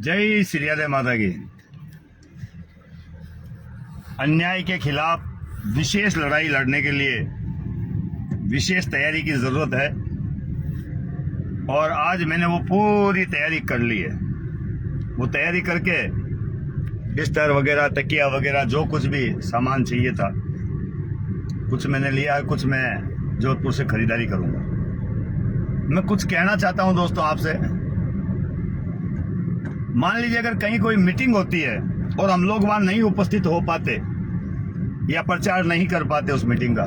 जय श्री राधे माता की। अन्याय के खिलाफ विशेष लड़ाई लड़ने के लिए विशेष तैयारी की जरूरत है और आज मैंने वो पूरी तैयारी कर ली है। वो तैयारी करके बिस्तर वगैरह, तकिया वगैरह, जो कुछ भी सामान चाहिए था, कुछ मैंने लिया है, कुछ मैं जोधपुर से खरीदारी करूंगा। मैं कुछ कहना चाहता हूं दोस्तों आपसे। मान लीजिए अगर कहीं कोई मीटिंग होती है और हम लोग वहां नहीं उपस्थित हो पाते या प्रचार नहीं कर पाते उस मीटिंग का,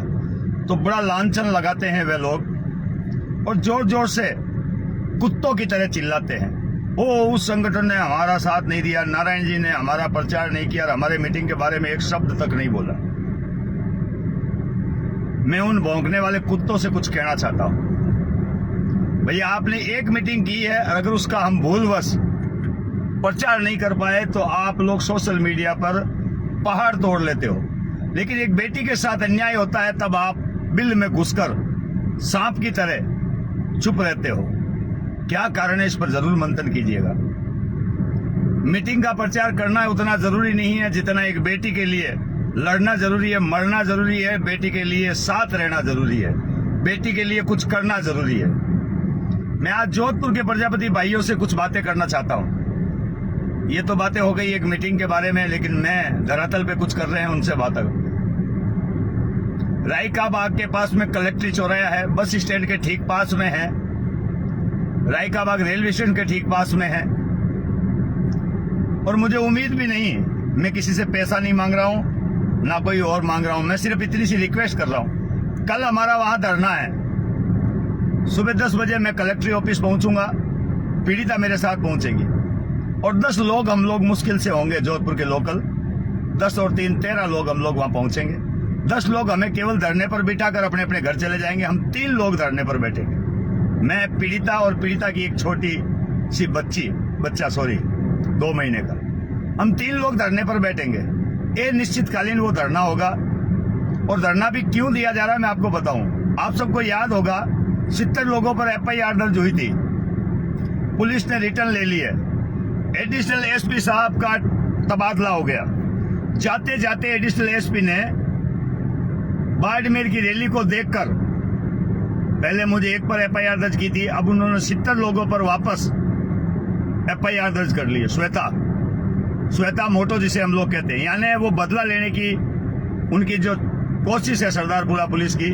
तो बड़ा लांछन लगाते हैं वे लोग और जोर जोर से कुत्तों की तरह चिल्लाते हैं, ओ उस संगठन ने हमारा साथ नहीं दिया, नारायण जी ने हमारा प्रचार नहीं किया और हमारे मीटिंग के बारे में एक शब्द तक नहीं बोला। मैं उन भौंकने वाले कुत्तों से कुछ कहना चाहता हूं। भैया आपने एक मीटिंग की है, अगर उसका हम भूलवश प्रचार नहीं कर पाए तो आप लोग सोशल मीडिया पर पहाड़ तोड़ लेते हो, लेकिन एक बेटी के साथ अन्याय होता है तब आप बिल में घुसकर सांप की तरह चुप रहते हो। क्या कारण है, इस पर जरूर मंथन कीजिएगा। मीटिंग का प्रचार करना उतना जरूरी नहीं है जितना एक बेटी के लिए लड़ना जरूरी है, मरना जरूरी है, बेटी के लिए साथ रहना जरूरी है, बेटी के लिए कुछ करना जरूरी है। मैं आज जोधपुर के प्रजापति भाइयों से कुछ बातें करना चाहता हूं। ये तो बातें हो गई एक मीटिंग के बारे में, लेकिन मैं धरातल पे कुछ कर रहे हैं उनसे बात। रायका बाग के पास में कलेक्ट्री चौराया है, बस स्टैंड के ठीक पास में है। रायका बाग रेलवे स्टेशन के ठीक पास में है और मुझे उम्मीद भी नहीं, मैं किसी से पैसा नहीं मांग रहा हूं ना कोई और मांग रहा हूं। मैं सिर्फ इतनी सी रिक्वेस्ट कर रहा हूं। कल हमारा वहां धरना है, सुबह 10 बजे मैं कलेक्ट्री ऑफिस पहुंचूंगा, पीड़िता मेरे साथ पहुंचेगी और 10 लोग हम लोग मुश्किल से होंगे जोधपुर के लोकल, 10 और 3 13 लोग हम लोग वहां पहुंचेंगे। 10 लोग हमें केवल धरने पर बिठाकर अपने अपने घर चले जाएंगे। हम 3 लोग धरने पर बैठेंगे, मैं, पीड़िता और पीड़िता की एक छोटी सी बच्चा 2 महीने का। हम 3 लोग धरने पर बैठेंगे। ये निश्चितकालीन वो धरना होगा और धरना भी क्यों दिया जा रहा है मैं आपको बताऊं। आप सबको याद होगा 70 लोगों पर FIR दर्ज हुई थी, पुलिस ने रिटर्न ले ली है। एडिशनल SP साहब का तबादला हो गया। जाते जाते एडिशनल SP ने बाड़मेर की रैली को देखकर पहले मुझे एक पर FIR दर्ज की थी, अब उन्होंने 70 लोगों पर वापस FIR दर्ज कर ली है। श्वेता मोटो जिसे हम लोग कहते हैं, यानी वो बदला लेने की उनकी जो कोशिश है सरदारपुरा पुलिस की,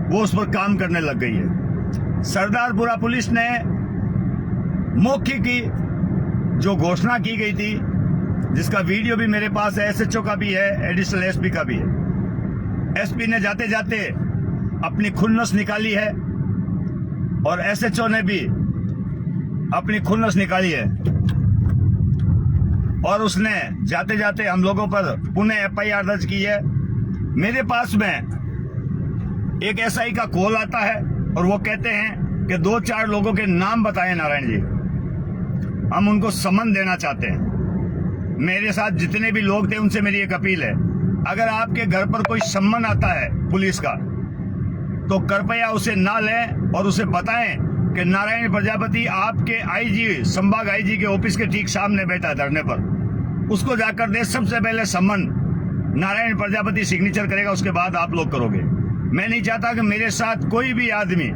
वो उस पर काम करने लग गई है। सरदारपुरा पुलिस ने मौखिक की जो घोषणा की गई थी, जिसका वीडियो भी मेरे पास है, SHO का भी है, एडिशनल SP का भी है। SP ने जाते जाते अपनी खुन्नस निकाली है और SHO ने भी अपनी खुन्नस निकाली है और उसने जाते जाते हम लोगों पर पुनः FIR दर्ज की है। मेरे पास में एक SI का कॉल आता है और वो कहते हैं कि 2-4 लोगों के नाम बताएं नारायण जी, हम उनको समन देना चाहते हैं। मेरे साथ जितने भी लोग थे उनसे मेरी एक अपील है, अगर आपके घर पर कोई सम्मन आता है पुलिस का तो कृपया उसे ना लें और उसे बताएं कि नारायण प्रजापति आपके IG, संभाग IG के ऑफिस के ठीक सामने बैठा है धरने पर। उसको जाकर दे, सबसे पहले सम्मन नारायण प्रजापति सिग्नेचर करेगा, उसके बाद आप लोग करोगे। मैं नहीं चाहता कि मेरे साथ कोई भी आदमी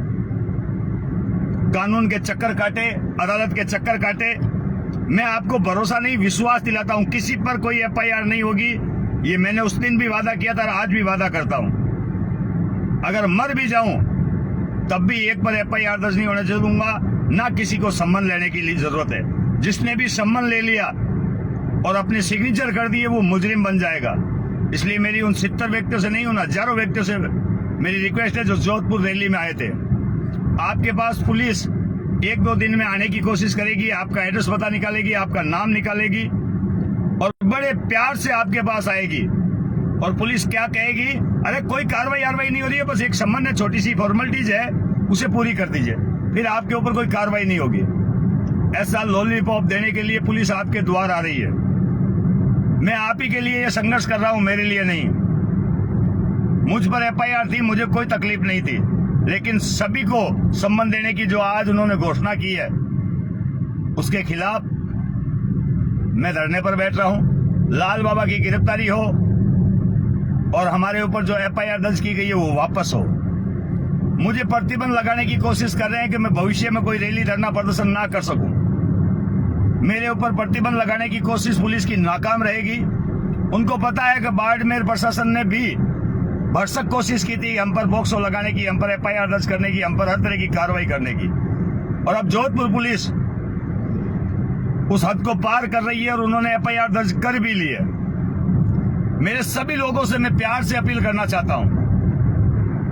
कानून के चक्कर काटे, अदालत के चक्कर काटे। मैं आपको भरोसा नहीं, विश्वास दिलाता हूं, किसी पर कोई FIR नहीं होगी। ये मैंने उस दिन भी वादा किया था और आज भी वादा करता हूं। अगर मर भी जाऊं तब भी एक पर FIR दर्ज नहीं होने दूंगा, ना किसी को सम्मन लेने की जरूरत है। जिसने भी सम्मन ले लिया और अपने सिग्नेचर कर दिए वो मुजरिम बन जाएगा। इसलिए मेरी उन 70 व्यक्तियों से नहीं, उन हजारों व्यक्तियों से मेरी रिक्वेस्ट है जो जोधपुर रैली में आए थे। आपके पास पुलिस 1-2 दिन में आने की कोशिश करेगी, आपका एड्रेस पता निकालेगी, आपका नाम निकालेगी और बड़े प्यार से आपके पास आएगी और पुलिस क्या कहेगी, अरे कोई कार्रवाई नहीं हो रही है, बस एक सम्मन है, छोटी सी फॉर्मेलिटीज है, उसे पूरी कर दीजिए, फिर आपके ऊपर कोई कार्रवाई नहीं होगी। ऐसा लॉलीपॉप देने के लिए पुलिस आपके द्वार आ रही है। मैं आप ही के लिए ये संघर्ष कर रहा हूं, मेरे लिए नहीं। मुझ पर FIR थी, मुझे कोई तकलीफ नहीं थी, लेकिन सभी को सम्मन देने की जो आज उन्होंने घोषणा की है उसके खिलाफ मैं धरने पर बैठ रहा हूं। लाल बाबा की गिरफ्तारी हो और हमारे ऊपर जो एफआईआर दर्ज की गई है वो वापस हो। मुझे प्रतिबंध लगाने की कोशिश कर रहे हैं कि मैं भविष्य में कोई रैली धरना प्रदर्शन ना कर सकूं। मेरे ऊपर प्रतिबंध लगाने की कोशिश पुलिस की नाकाम रहेगी। उनको पता है कि बाड़मेर प्रशासन ने भी भरसक कोशिश की थी हम पर बॉक्सो लगाने की, हम पर एफआईआर दर्ज करने की, हम पर हर तरह की कार्रवाई करने की। और अब जोधपुर पुलिस उस हद को पार कर रही है और उन्होंने एफआईआर दर्ज कर भी ली है। मेरे सभी लोगों से मैं प्यार से अपील करना चाहता हूं।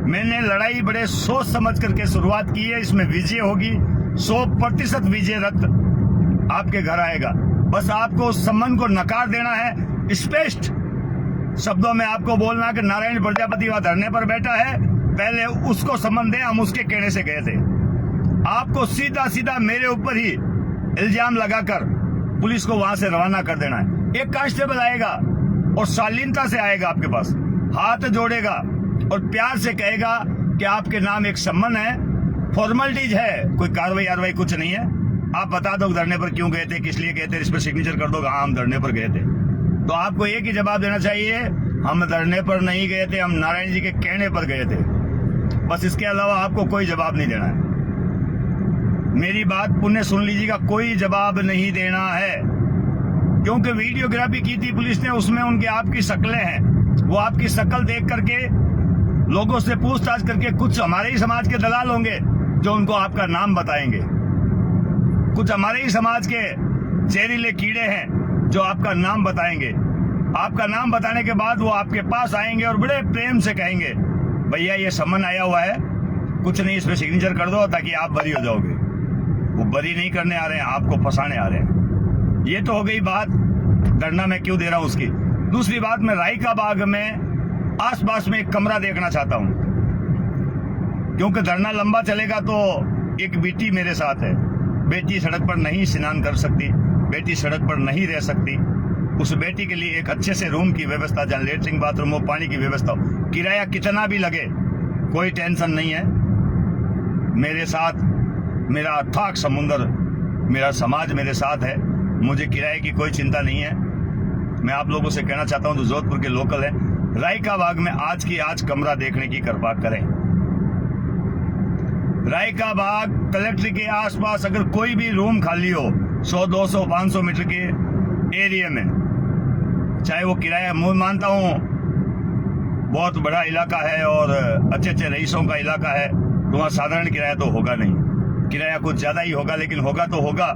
मैंने लड़ाई बड़े सोच समझ करके शुरुआत की है। इसमें विजय होगी, 100% विजय रथ आपके घर आएगा। बस आपको उस संबंध को नकार देना है। स्पष्ट शब्दों में आपको बोलना कि नारायण प्रजापति वहां धरने पर बैठा है, पहले उसको संबंध दें, हम उसके कहने से गए थे। आपको सीधा सीधा मेरे ऊपर ही इल्जाम लगाकर पुलिस को वहां से रवाना कर देना है। एक कांस्टेबल आएगा और शालीनता से आएगा, आपके पास हाथ जोड़ेगा और प्यार से कहेगा कि आपके नाम एक सम्मन है, फॉर्मेलिटीज है, कोई कार्रवाई कुछ नहीं है। आप बता दो धरने पर क्यों गए थे, किस लिए गए थे, इस पर सिग्नेचर कर दो, हाँ हम धरने पर गए थे। तो आपको एक ही जवाब देना चाहिए, हम धरने पर नहीं गए थे, हम नारायण जी के कहने पर गए थे। बस इसके अलावा आपको कोई जवाब नहीं देना है। मेरी बात पुण्य सुन लीजिएगा, कोई जवाब नहीं देना है, क्योंकि वीडियोग्राफी की थी पुलिस ने, उसमें उनके आपकी शक्लें हैं। वो आपकी शक्ल देख करके लोगों से पूछताछ करके, कुछ हमारे ही समाज के दलाल होंगे जो उनको आपका नाम बताएंगे, कुछ हमारे ही समाज के जहरीले कीड़े हैं जो आपका नाम बताएंगे। आपका नाम बताने के बाद वो आपके पास आएंगे और बड़े प्रेम से कहेंगे, भैया ये सम्मन आया हुआ है, कुछ नहीं, इस पे सिग्नेचर कर दो ताकि आप बरी हो जाओगे। वो बरी नहीं करने आ रहे हैं, आपको फंसाने आ रहे हैं। ये तो हो गई बात धरना मैं क्यों दे रहा हूं उसकी। दूसरी बात, मैं राय का बाग में आसपास में एक कमरा देखना चाहता हूं, क्योंकि धरना लंबा चलेगा तो एक बेटी मेरे साथ है। बेटी सड़क पर नहीं स्नान कर सकती, बेटी सड़क पर नहीं रह सकती। उस बेटी के लिए एक अच्छे से रूम की व्यवस्था, जहाँ लेटरिन बाथरूम हो, पानी की व्यवस्था हो। किराया कितना भी लगे कोई टेंशन नहीं है। मेरे साथ मेरा अथाक समुंदर, मेरा समाज मेरे साथ है, मुझे किराए की कोई चिंता नहीं है। मैं आप लोगों से कहना चाहता हूं जो जोधपुर के लोकल है, राय का बाग में आज की आज कमरा देखने की कृपा करें। राय का बाग कलेक्ट्री के आसपास अगर कोई भी रूम खाली हो 100, 200, 500 मीटर के एरिया में, चाहे वो किराया, मैं मानता हूं बहुत बड़ा इलाका है और अच्छे अच्छे रईसों का इलाका है, तो वहां साधारण किराया तो होगा नहीं, किराया कुछ ज्यादा ही होगा, लेकिन होगा तो होगा।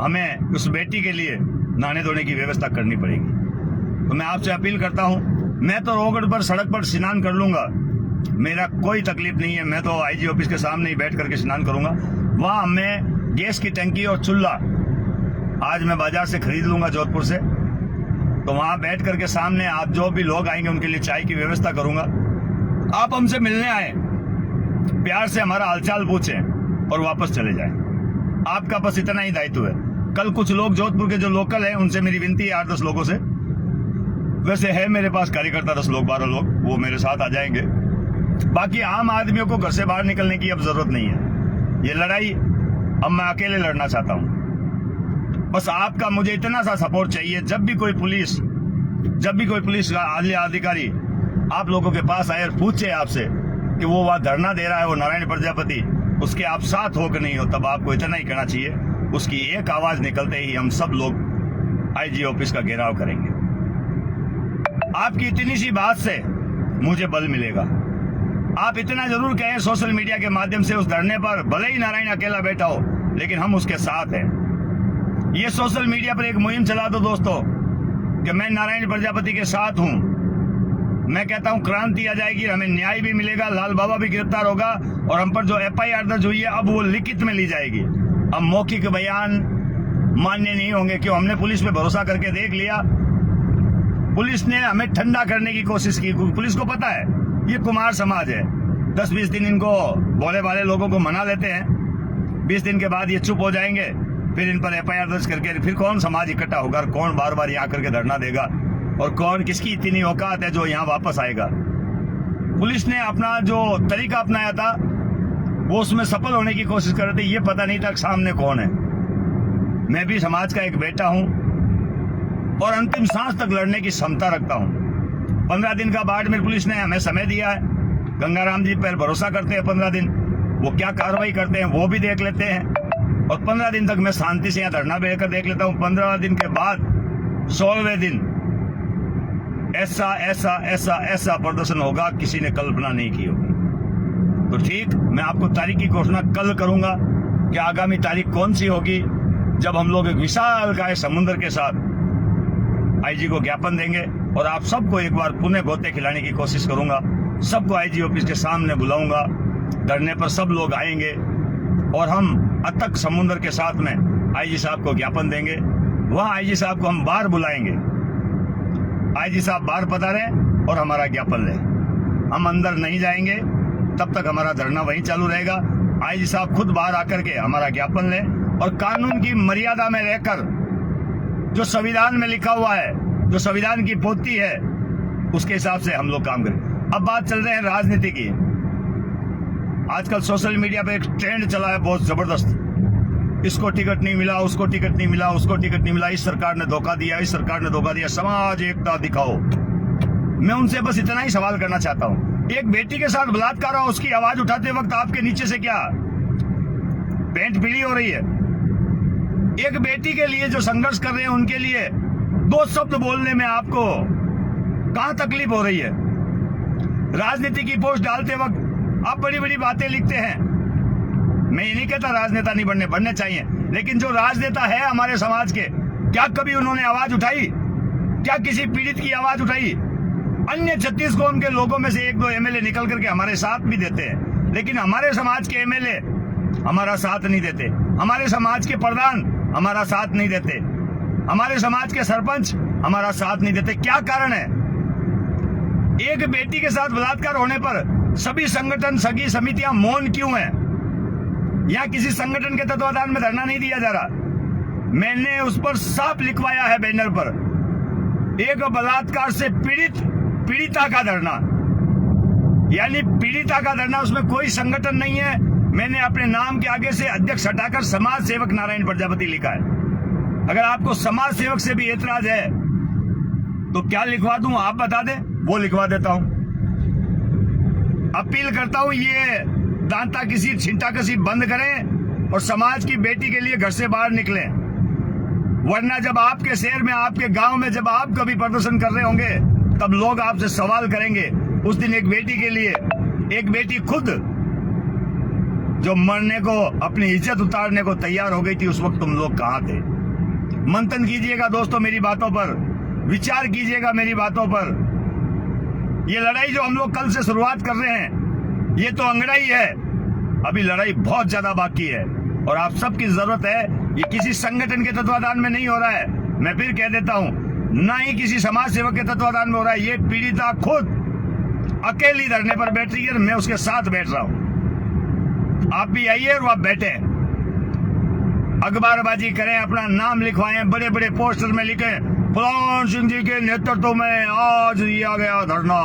हमें उस बेटी के लिए नहाने धोने की व्यवस्था करनी पड़ेगी। तो मैं आपसे अपील करता हूं, मैं तो रोड पर सड़क पर स्नान कर लूंगा, मेरा कोई तकलीफ नहीं है। मैं तो आईजी ऑफिस के सामने ही बैठ करके स्नान करूंगा। वहां मैं गैस की टंकी और चूल्हा आज मैं बाजार से खरीद लूंगा जोधपुर से, तो वहां बैठ करके सामने आप जो भी लोग आएंगे उनके लिए चाय की व्यवस्था करूंगा। आप हमसे मिलने आए, प्यार से हमारा हालचाल पूछें और वापस चले जाएं। आपका बस इतना ही दायित्व है। कल कुछ लोग जोधपुर के जो लोकल हैं उनसे मेरी विनती है 8-10 लोगों से, वैसे है मेरे पास कार्यकर्ता 10 लोग 12 लोग, वो मेरे साथ आ जाएंगे। बाकी आम आदमियों को घर से बाहर निकलने की अब जरूरत नहीं है। ये लड़ाई अब मैं अकेले लड़ना चाहता हूं। बस आपका मुझे इतना सा सपोर्ट चाहिए, जब भी कोई पुलिस का आला अधिकारी आप लोगों के पास आए और पूछे आपसे कि वो वहां धरना दे रहा है वो नारायण प्रजापति, उसके आप साथ हो कि नहीं हो, तब आपको इतना ही कहना चाहिए। उसकी एक आवाज निकलते ही हम सब लोग आईजी ऑफिस का घेराव करेंगे। आपकी इतनी सी बात से मुझे बल मिलेगा। आप इतना जरूर कहें सोशल मीडिया के माध्यम से उस धरने पर, भले ही नारायण अकेला बैठा हो, लेकिन हम उसके साथ हैं। ये सोशल मीडिया पर एक मुहिम चला दो दोस्तों कि मैं नारायण प्रजापति के साथ हूं। मैं कहता हूं क्रांति आ जाएगी, हमें न्याय भी मिलेगा, लाल बाबा भी गिरफ्तार होगा और हम पर जो एफआईआर दर्ज हुई है अब वो लिखित में ली जाएगी। अब मौखिक बयान मान्य नहीं होंगे, क्यों? हमने पुलिस पे भरोसा करके देख लिया। पुलिस ने हमें ठंडा करने की कोशिश की। पुलिस को पता है ये कुमार समाज है, 10-20 दिन इनको भोले भाले लोगों को मना लेते हैं, 20 दिन के बाद ये चुप हो जाएंगे, फिर इन पर एफआईआर दर्ज करके फिर कौन समाज इकट्ठा होगा और कौन बार बार यहाँ करके धरना देगा और कौन, किसकी इतनी औकात है जो यहाँ वापस आएगा। पुलिस ने अपना जो तरीका अपनाया था वो उसमें सफल होने की कोशिश कर रहे थे। ये पता नहीं था सामने कौन है। मैं भी समाज का एक बेटा हूं, और अंतिम सांस तक लड़ने की क्षमता रखता हूं। 15 दिन का बाड़मेर पुलिस ने हमें समय दिया है। गंगाराम जी पर भरोसा करते हैं 15 दिन, वो क्या कार्रवाई करते हैं वो भी देख लेते हैं। और 15 दिन तक मैं शांति से यहाँ धरना बेकर देख लेता हूँ। 15 दिन के बाद 16वें दिन ऐसा ऐसा ऐसा ऐसा प्रदर्शन होगा किसी ने कल्पना नहीं की होगी। तो ठीक, मैं आपको तारीख की घोषणा कल करूंगा कि आगामी तारीख कौन सी होगी, जब हम लोग एक विशालकाय समुद्र के साथ आईजी को ज्ञापन देंगे। और आप सबको एक बार पुनः गोते खिलाने की कोशिश करूंगा। सबको आईजी ऑफिस के सामने बुलाऊंगा, धरने पर सब लोग आएंगे और हम अतक समुद्र के साथ में आईजी साहब को ज्ञापन देंगे। वहां आईजी साहब को हम बाहर बुलाएंगे, आईजी साहब बाहर पधारे और हमारा ज्ञापन ले। हम अंदर नहीं जाएंगे, तब तक हमारा धरना वहीं चालू रहेगा। आईजी साहब खुद बाहर आकर के हमारा ज्ञापन ले और कानून की मर्यादा में रहकर, जो संविधान में लिखा हुआ है, जो संविधान की पोथी है, उसके हिसाब से हम लोग काम करें। अब बात चल रही है राजनीति की। आजकल सोशल मीडिया पे एक ट्रेंड चला है बहुत जबरदस्त, इसको टिकट नहीं मिला, उसको टिकट नहीं मिला, उसको टिकट नहीं मिला, इस सरकार ने धोखा दिया, इस सरकार ने धोखा दिया, समाज एकता दिखाओ। मैं उनसे बस इतना ही सवाल करना चाहता हूं, एक बेटी के साथ बलात्कार हो, उसकी आवाज उठाते वक्त आपके नीचे से क्या पेंट पीली हो रही है? एक बेटी के लिए जो संघर्ष कर रहे हैं, उनके लिए 2 शब्द बोलने में आपको कहां तकलीफ हो रही है? राजनीति की पोस्ट डालते वक्त आप बड़ी बड़ी बातें लिखते हैं। मैं ये नहीं कहता राजनेता नहीं बनने चाहिए, लेकिन जो राजनेता है हमारे समाज के, क्या कभी उन्होंने आवाज उठाई? क्या किसी पीड़ित की आवाज उठाई? अन्य 36 कौम के लोगों में से 1-2 एमएलए निकल करके हमारे साथ भी देते हैं, लेकिन हमारे समाज के एमएलए हमारा साथ नहीं देते, हमारे समाज के प्रधान हमारा साथ नहीं देते, हमारे समाज के सरपंच हमारा साथ नहीं देते। क्या कारण है? एक बेटी के साथ बलात्कार होने पर सभी संगठन, सभी समितियां मौन क्यों हैं? यहाँ किसी संगठन के तत्वाधान में धरना नहीं दिया जा रहा। मैंने उस पर साफ लिखवाया है बैनर पर, एक बलात्कार से पीड़िता का धरना, यानी पीड़िता का धरना, उसमें कोई संगठन नहीं है। मैंने अपने नाम के आगे से अध्यक्ष हटाकर समाज सेवक नारायण प्रजापति लिखा है। अगर आपको समाज सेवक से भी एतराज है तो क्या लिखवा दूं, आप बता दें, वो लिखवा देता हूं। अपील करता हूं, ये दांता किसी छिंटा कसी बंद करें और समाज की बेटी के लिए घर से बाहर निकलें। वरना जब आपके शहर में, आपके गांव में जब आप कभी प्रदर्शन कर रहे होंगे, तब लोग आपसे सवाल करेंगे, उस दिन एक बेटी के लिए, एक बेटी खुद जो मरने को, अपनी इज्जत उतारने को तैयार हो गई थी, उस वक्त तुम लोग कहां थे? मंथन कीजिएगा दोस्तों मेरी बातों पर, विचार कीजिएगा मेरी बातों पर। ये लड़ाई जो हम लोग कल से शुरुआत कर रहे हैं, ये तो अंगड़ाई है, अभी लड़ाई बहुत ज्यादा बाकी है और आप सबकी जरूरत है। ये किसी संगठन के तत्वाधान में नहीं हो रहा है, मैं फिर कह देता हूं, ना ही किसी समाज सेवक के तत्वाधान में हो रहा है। ये पीड़िता खुद अकेली धरने पर बैठ रही है, मैं उसके साथ बैठ रहा हूं। आप भी आइए और आप बैठे, अखबारबाजी करें, अपना नाम लिखवाएं, बड़े बड़े पोस्टर में लिखें, फलान सिंह जी के नेतृत्व में आज दिया गया धरना।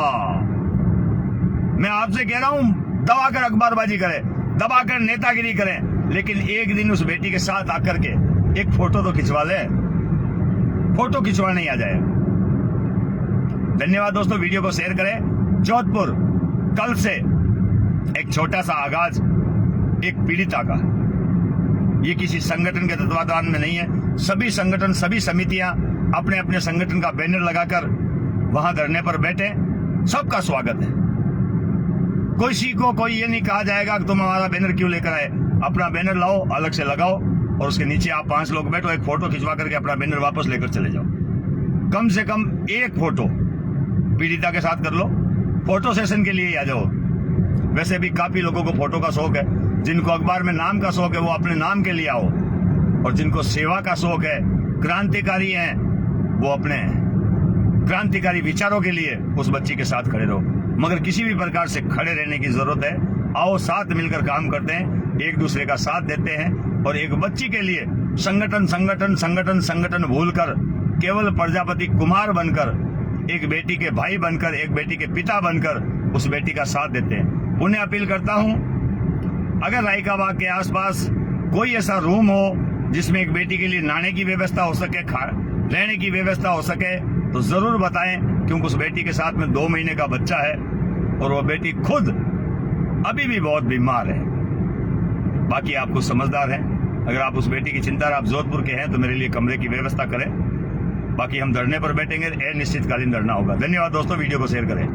मैं आपसे कह रहा हूं, दबाकर अखबारबाजी करें, दबाकर नेतागिरी करें, लेकिन एक दिन उस बेटी के साथ आकर के एक फोटो तो खिंचवा लें। फोटो खिंचवा नहीं आ जाए। धन्यवाद दोस्तों, वीडियो को शेयर करें। जोधपुर कल से एक छोटा सा आगाज एक पीड़िता का, ये किसी संगठन के तत्वाधान में नहीं है। सभी संगठन, सभी समितियां अपने अपने संगठन का बैनर लगाकर वहां धरने पर बैठे, सबका स्वागत है। किसी को कोई ये नहीं कहा जाएगा कि तुम हमारा बैनर क्यों लेकर आए। अपना बैनर लाओ, अलग से लगाओ और उसके नीचे आप 5 लोग बैठो, एक फोटो खिंचवा करके अपना बैनर वापस लेकर चले जाओ। कम से कम एक फोटो पीड़िता के साथ कर लो, फोटो सेशन के लिए ही आ जाओ। वैसे भी काफी लोगों को फोटो का शौक है, जिनको अखबार में नाम का शौक है वो अपने नाम के लिए आओ, और जिनको सेवा का शौक है, क्रांतिकारी हैं, वो अपने क्रांतिकारी विचारों के लिए उस बच्ची के साथ खड़े रहो। मगर किसी भी प्रकार से खड़े रहने की जरूरत है, आओ साथ मिलकर काम करते हैं, एक दूसरे का साथ देते हैं और एक बच्ची के लिए संगठन संगठन संगठन संगठन भूलकर केवल प्रजापति कुमार बनकर, एक बेटी के भाई बनकर, एक बेटी के पिता बनकर उस बेटी का साथ देते हैं। उन्हें अपील करता हूं, अगर रायका बाग के आसपास कोई ऐसा रूम हो जिसमें एक बेटी के लिए नहाने की व्यवस्था हो सके, रहने की व्यवस्था हो सके, तो जरूर बताएं, क्योंकि उस बेटी के साथ में 2 महीने का बच्चा है और वो बेटी खुद अभी भी बहुत बीमार है। बाकी आप कुछ समझदार हैं, अगर आप उस बेटी की चिंता आप जोधपुर के हैं तो मेरे लिए कमरे की व्यवस्था करें। बाकी हम धरने पर बैठेंगे, निश्चितकालीन धरना होगा। धन्यवाद दोस्तों, वीडियो को शेयर करें।